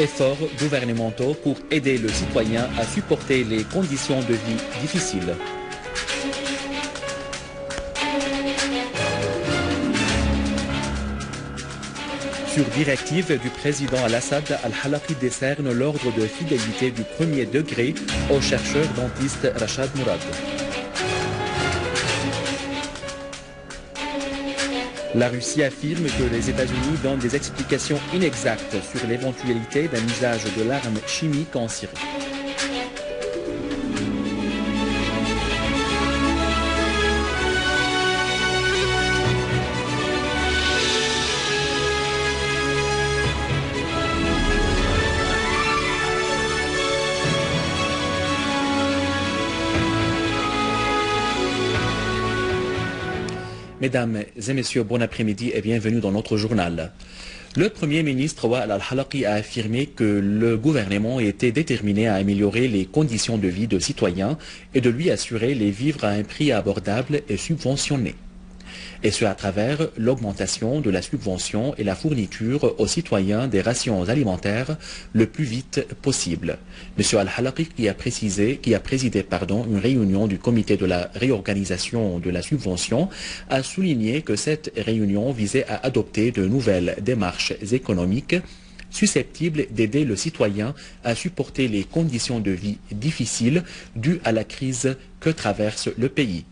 Efforts gouvernementaux pour aider le citoyen à supporter les conditions de vie difficiles. Sur directive du président Al-Assad, Al-Halaqi décerne l'ordre de fidélité du premier degré au chercheur dentiste Rachad Mourad. La Russie affirme que les États-Unis donnent des explications inexactes sur l'éventualité d'un usage de l'arme chimique en Syrie. Mesdames et messieurs, bon après-midi et bienvenue dans notre journal. Le Premier ministre Wael Al-Halaqi a affirmé que le gouvernement était déterminé à améliorer les conditions de vie de citoyens et de lui assurer les vivres à un prix abordable et subventionné. Et ce à travers l'augmentation de la subvention et la fourniture aux citoyens des rations alimentaires le plus vite possible. M. Al-Halaqi, qui a présidé une réunion du comité de la réorganisation de la subvention, a souligné que cette réunion visait à adopter de nouvelles démarches économiques susceptibles d'aider le citoyen à supporter les conditions de vie difficiles dues à la crise que traverse le pays.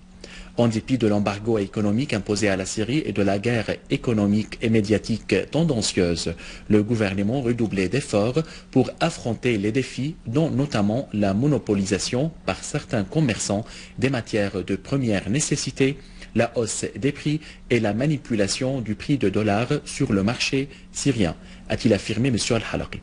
En dépit de l'embargo économique imposé à la Syrie et de la guerre économique et médiatique tendancieuse, le gouvernement redoublait d'efforts pour affronter les défis, dont notamment la monopolisation par certains commerçants des matières de première nécessité, la hausse des prix et la manipulation du prix de dollar sur le marché syrien, a-t-il affirmé M. Al-Halaqi.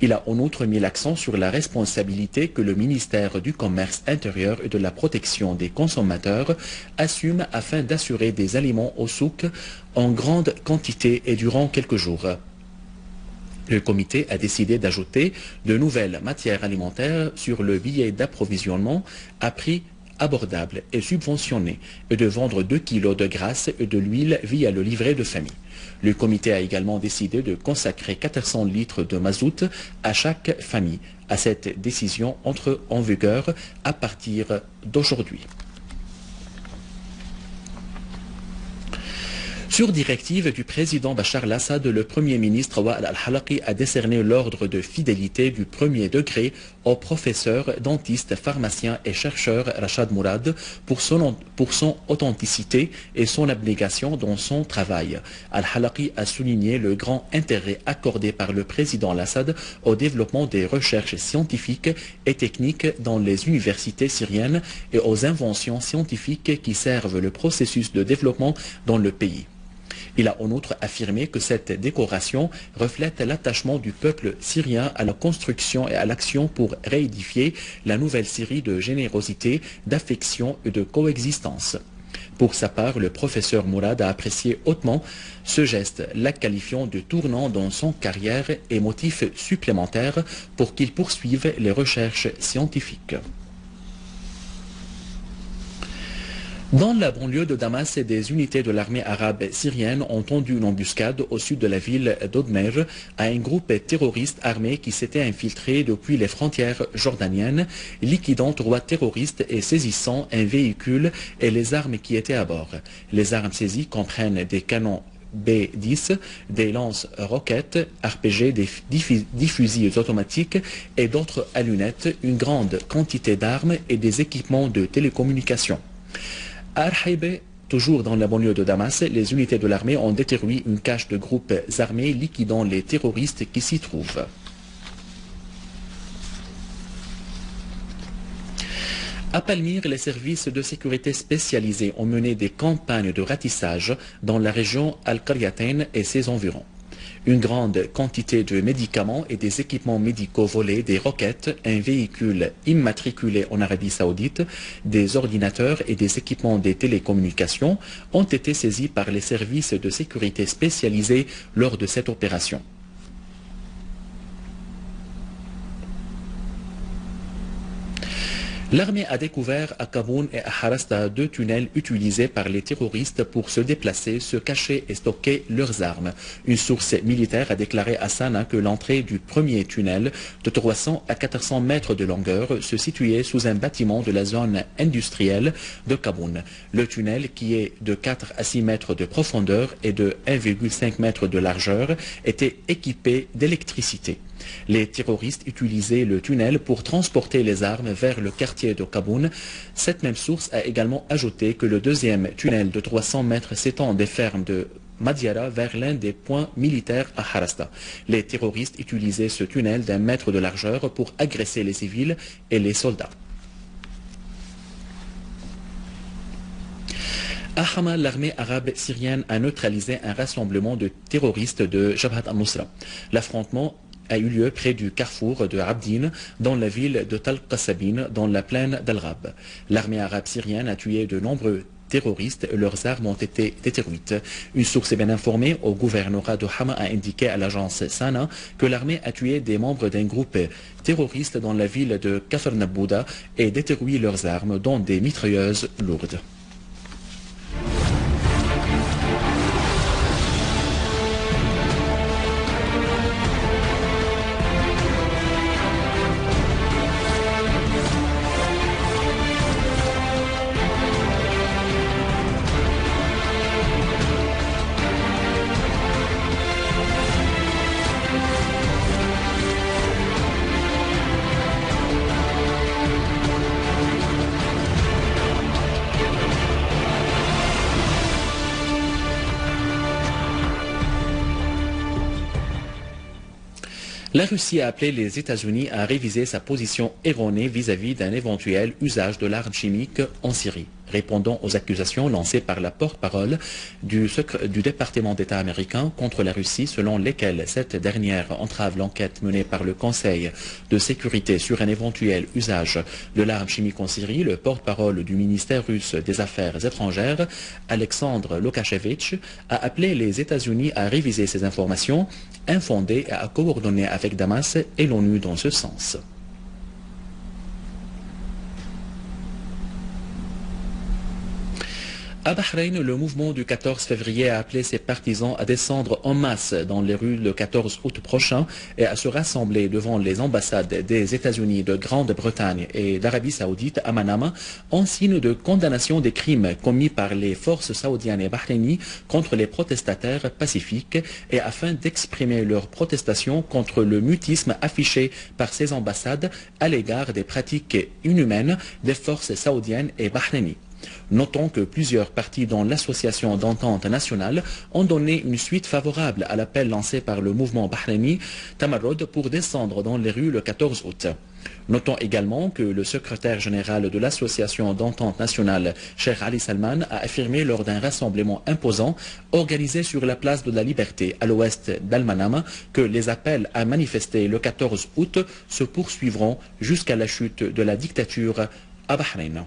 Il a en outre mis l'accent sur la responsabilité que le ministère du Commerce intérieur et de la protection des consommateurs assume afin d'assurer des aliments au souk en grande quantité et durant quelques jours. Le comité a décidé d'ajouter de nouvelles matières alimentaires sur le billet d'approvisionnement à prix abordable et subventionné et de vendre 2 kilos de graisse et de l'huile via le livret de famille. Le comité a également décidé de consacrer 400 litres de mazout à chaque famille. Cette décision entre en vigueur à partir d'aujourd'hui. Sur directive du président Bachar al-Assad, le Premier ministre Wael Al-Halaqi a décerné l'ordre de fidélité du premier degré au professeur, dentiste, pharmacien et chercheur Rachad Mourad pour son authenticité et son abnégation dans son travail. Al-Halaqi a souligné le grand intérêt accordé par le président al-Assad au développement des recherches scientifiques et techniques dans les universités syriennes et aux inventions scientifiques qui servent le processus de développement dans le pays. Il a en outre affirmé que cette décoration reflète l'attachement du peuple syrien à la construction et à l'action pour réédifier la nouvelle Syrie de générosité, d'affection et de coexistence. Pour sa part, le professeur Mourad a apprécié hautement ce geste, la qualifiant de tournant dans son carrière et motif supplémentaire pour qu'il poursuive les recherches scientifiques. Dans la banlieue de Damas, des unités de l'armée arabe syrienne ont tendu une embuscade au sud de la ville d'Odmer à un groupe terroriste armé qui s'était infiltré depuis les frontières jordaniennes, liquidant 3 terroristes et saisissant un véhicule et les armes qui étaient à bord. Les armes saisies comprennent des canons B-10, des lance-roquettes, RPG, des fusils automatiques et d'autres allunettes, une grande quantité d'armes et des équipements de télécommunications. À Arhaïbe, toujours dans la banlieue de Damas, les unités de l'armée ont détruit une cache de groupes armés liquidant les terroristes qui s'y trouvent. À Palmyre, les services de sécurité spécialisés ont mené des campagnes de ratissage dans la région Al-Qaryatain et ses environs. Une grande quantité de médicaments et des équipements médicaux volés, des roquettes, un véhicule immatriculé en Arabie Saoudite, des ordinateurs et des équipements des télécommunications ont été saisis par les services de sécurité spécialisés lors de cette opération. L'armée a découvert à Kaboun et à Harasta 2 tunnels utilisés par les terroristes pour se déplacer, se cacher et stocker leurs armes. Une source militaire a déclaré à Sana que l'entrée du premier tunnel de 300 à 400 mètres de longueur se situait sous un bâtiment de la zone industrielle de Kaboun. Le tunnel, qui est de 4 à 6 mètres de profondeur et de 1,5 mètre de largeur, était équipé d'électricité. Les terroristes utilisaient le tunnel pour transporter les armes vers le quartier de Kaboun. Cette même source a également ajouté que le deuxième tunnel de 300 mètres s'étend des fermes de Madiara vers l'un des points militaires à Harasta. Les terroristes utilisaient ce tunnel d'1 mètre de largeur pour agresser les civils et les soldats. À Hama, l'armée arabe syrienne a neutralisé un rassemblement de terroristes de Jabhat al-Nusra. L'affrontement a eu lieu près du carrefour de Abdin, dans la ville de Tal Qassabin, dans la plaine d'Al-Rab. L'armée arabe syrienne a tué de nombreux terroristes et leurs armes ont été détruites. Une source bien informée au gouvernorat de Hama a indiqué à l'agence Sana que l'armée a tué des membres d'un groupe terroriste dans la ville de Kafr Nabouda et détruit leurs armes, dont des mitrailleuses lourdes. La Russie a appelé les États-Unis à réviser sa position erronée vis-à-vis d'un éventuel usage de l'arme chimique en Syrie. Répondant aux accusations lancées par la porte-parole du département d'État américain contre la Russie, selon lesquelles cette dernière entrave l'enquête menée par le Conseil de sécurité sur un éventuel usage de l'arme chimique en Syrie, le porte-parole du ministère russe des Affaires étrangères, Alexandre Loukachevitch, a appelé les États-Unis à réviser ces informations infondées et à coordonner avec Damas et l'ONU dans ce sens. À Bahreïn, le mouvement du 14 février a appelé ses partisans à descendre en masse dans les rues le 14 août prochain et à se rassembler devant les ambassades des États-Unis, de Grande-Bretagne et d'Arabie Saoudite à Manama en signe de condamnation des crimes commis par les forces saoudiennes et bahreïnies contre les protestataires pacifiques et afin d'exprimer leur protestation contre le mutisme affiché par ces ambassades à l'égard des pratiques inhumaines des forces saoudiennes et bahreïnies. Notons que plusieurs partis dont l'Association d'entente nationale ont donné une suite favorable à l'appel lancé par le mouvement bahreïni Tamarod pour descendre dans les rues le 14 août. Notons également que le secrétaire général de l'Association d'entente nationale, Cheikh Ali Salman, a affirmé lors d'un rassemblement imposant organisé sur la place de la Liberté à l'ouest d'Al-Manama que les appels à manifester le 14 août se poursuivront jusqu'à la chute de la dictature à Bahreïn.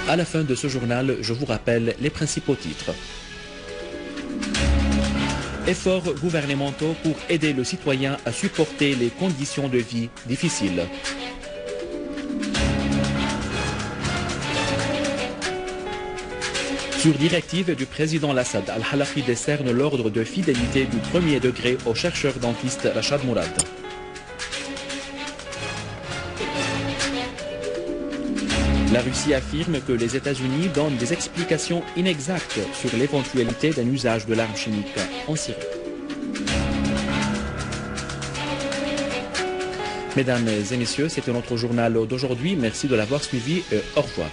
À la fin de ce journal, je vous rappelle les principaux titres. Efforts gouvernementaux pour aider le citoyen à supporter les conditions de vie difficiles. Sur directive du président Assad, Al-Halaqi décerne l'ordre de fidélité du premier degré au chercheur dentiste Rachad Mourad. La Russie affirme que les États-Unis donnent des explications inexactes sur l'éventualité d'un usage de l'arme chimique en Syrie. Mesdames et messieurs, c'était notre journal d'aujourd'hui. Merci de l'avoir suivi et au revoir.